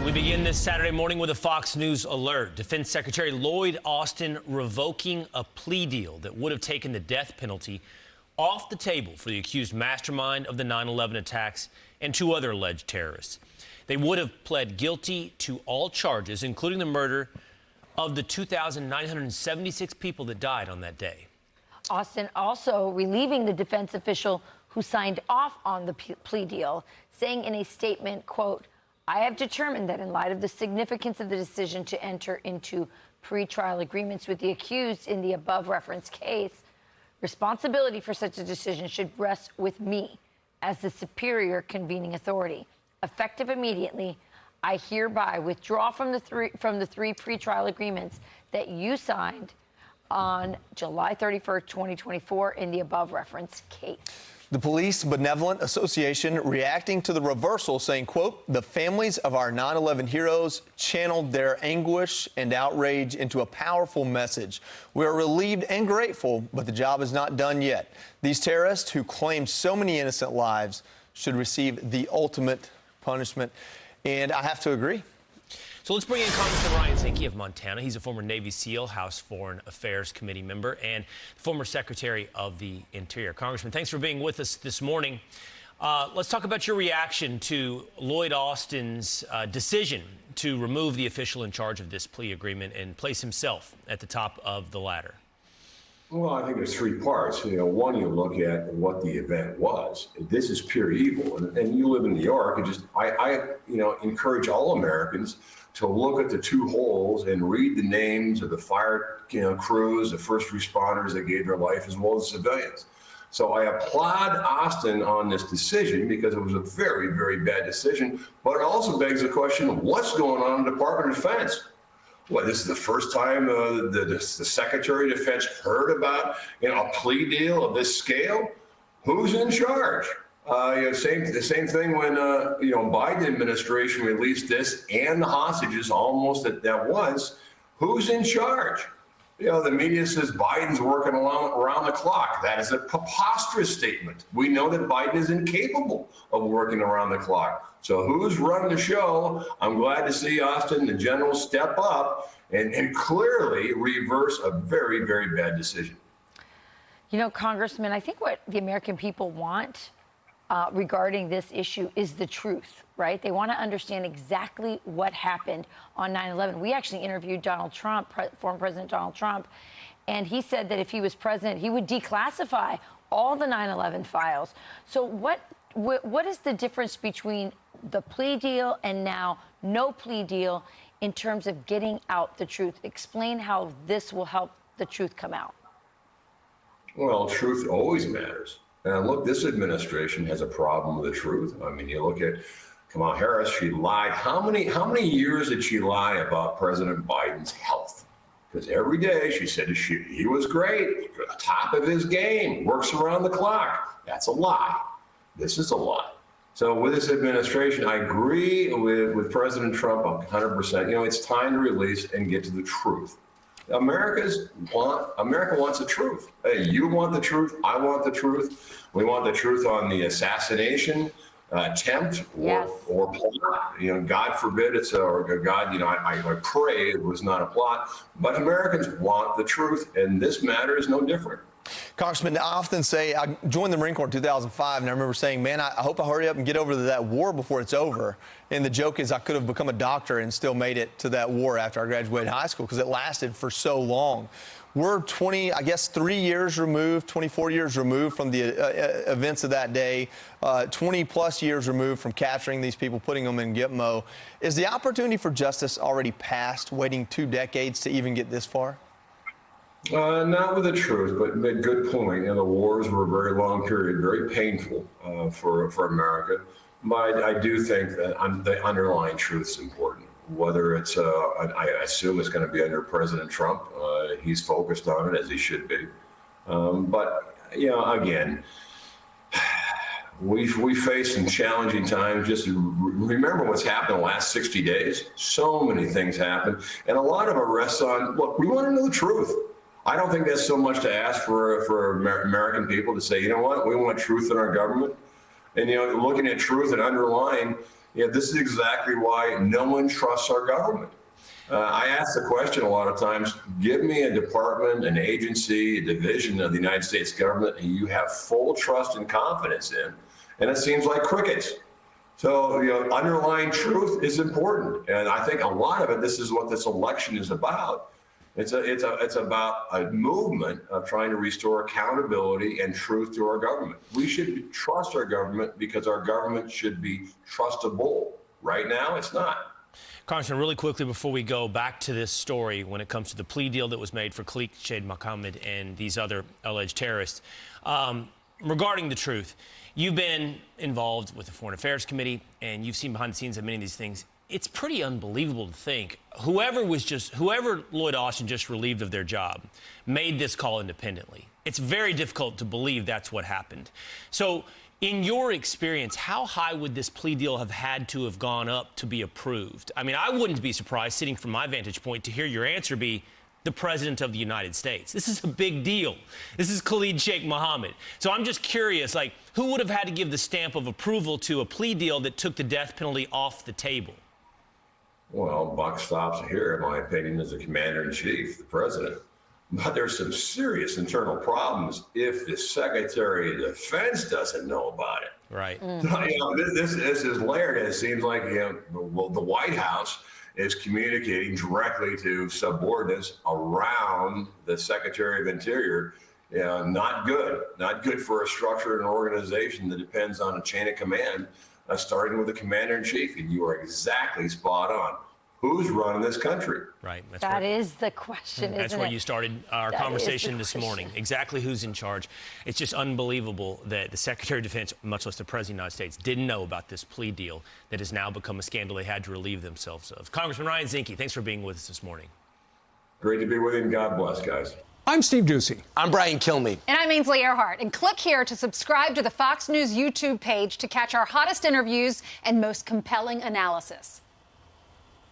We begin this Saturday morning with a Fox News alert. Defense Secretary Lloyd Austin revoking a plea deal that would have taken the death penalty off the table for the accused mastermind of the 9/11 attacks and two other alleged terrorists. They would have pled guilty to all charges, including the murder of the 2,976 people that died on that day. Austin also relieving the defense official who signed off on the plea deal, saying in a statement, quote, "I have determined that in light of the significance of the decision to enter into pretrial agreements with the accused in the above referenced case, responsibility for such a decision should rest with me as the superior convening authority. Effective immediately, I hereby withdraw from the three pretrial agreements that you signed on July 31st, 2024 in the above referenced case." The Police Benevolent Association reacting to the reversal, saying, quote, "The families of our 9/11 heroes channeled their anguish and outrage into a powerful message. We are relieved and grateful, but the job is not done yet. These terrorists who claimed so many innocent lives should receive the ultimate punishment." And I have to agree. So let's bring in Congressman Ryan Zinke of Montana. He's a former Navy SEAL, House Foreign Affairs Committee member, and former Secretary of the Interior. Congressman, thanks for being with us this morning. Let's talk about your reaction to Lloyd Austin's decision to remove the official in charge of this plea agreement and place himself at the top of the ladder. Well, I think there's three parts. One, you look at what the event was. This is pure evil, and you live in New York. And I encourage all Americans to look at the two holes and read the names of the fire crews, the first responders that gave their life, as well as civilians. So I applaud Austin on this decision because it was a very, very bad decision. But it also begs the question: what's going on in the Department of Defense? Well, this is the first time the Secretary of Defense heard about a plea deal of this scale. Who's in charge? The same thing when Biden administration released this and the hostages almost at once. Who's in charge? The media says Biden's working around the clock. That is a preposterous statement. We know that Biden is incapable of working around the clock. So who's running the show? I'm glad to see Austin, the general, step up and clearly reverse a very, very bad decision. Congressman, I think what the American people want regarding this issue is the truth, right? They want to understand exactly what happened on 9/11. We actually interviewed Donald Trump, former President Donald Trump, and he said that if he was president, he would declassify all the 9/11 files. So what is the difference between the plea deal and now no plea deal in terms of getting out the truth? Explain how this will help the truth come out. Well, truth always matters. And look, this administration has a problem with the truth. I mean, you look at Kamala Harris, she lied. How many years did she lie about President Biden's health? Because every day she said he was great, top of his game, works around the clock. That's a lie. This is a lie. So with this administration, I agree with President Trump 100%. It's time to release and get to the truth. America wants the truth. Hey, you want the truth. I want the truth. We want the truth on the assassination attempt or plot. God forbid it's I pray it was not a plot. But Americans want the truth, and this matter is no different. Congressman, I often say I joined the Marine Corps in 2005, and I remember saying, man, I hope I hurry up and get over to that war before it's over. And the joke is I could have become a doctor and still made it to that war after I graduated high school because it lasted for so long. We're 3 years removed, 24 years removed from the events of that day, 20-plus years removed from capturing these people, putting them in Gitmo. Is the opportunity for justice already past, waiting 2 decades to even get this far? Not with the truth, but good point. The wars were a very long period, very painful for America. But I do think that the underlying truth is important. Whether it's, I assume it's going to be under President Trump. He's focused on it, as he should be. But, again, we face some challenging times. Just remember what's happened in the last 60 days. So many things happened. And a lot of arrests look, we want to know the truth. I don't think that's so much to ask for American people to say, you know what, we want truth in our government. And, looking at truth and underlying, This is exactly why no one trusts our government. I ask the question a lot of times, give me a department, an agency, a division of the United States government and you have full trust and confidence in, and it seems like crickets. So, underlying truth is important. And I think a lot of it, this is what this election is about. It's about a movement of trying to restore accountability and truth to our government. We should trust our government because our government should be trustable. Right now, it's not. Congressman, really quickly before we go back to this story, when it comes to the plea deal that was made for Khalid Sheikh Mohammed and these other alleged terrorists, regarding the truth, you've been involved with the Foreign Affairs Committee, and you've seen behind the scenes of many of these things. It's pretty unbelievable to think whoever Lloyd Austin just relieved of their job made this call independently. It's very difficult to believe that's what happened. So in your experience, how high would this plea deal have had to have gone up to be approved? I mean, I wouldn't be surprised, sitting from my vantage point, to hear your answer be the President of the United States. This is a big deal. This is Khalid Sheikh Mohammed. So I'm just curious, who would have had to give the stamp of approval to a plea deal that took the death penalty off the table? Well, buck stops here, in my opinion, as the commander-in-chief, the president. But there's some serious internal problems if the Secretary of Defense doesn't know about it. Right. This is layered, and it seems like the White House is communicating directly to subordinates around the Secretary of Interior. Not good. Not good for a structure and an organization that depends on a chain of command, starting with the commander-in-chief. And you are exactly spot on. Who's running this country? Right. That is the question, That's isn't where it? you started our conversation this morning. question. Exactly who's in charge. It's just unbelievable that the Secretary of Defense, much less the President of the United States, didn't know about this plea deal that has now become a scandal they had to relieve themselves of. Congressman Ryan Zinke, thanks for being with us this morning. Great to be with you, and God bless, guys. I'm Steve Ducey. I'm Brian Kilmeade. And I'm Ainsley Earhart. And click here to subscribe to the Fox News YouTube page to catch our hottest interviews and most compelling analysis.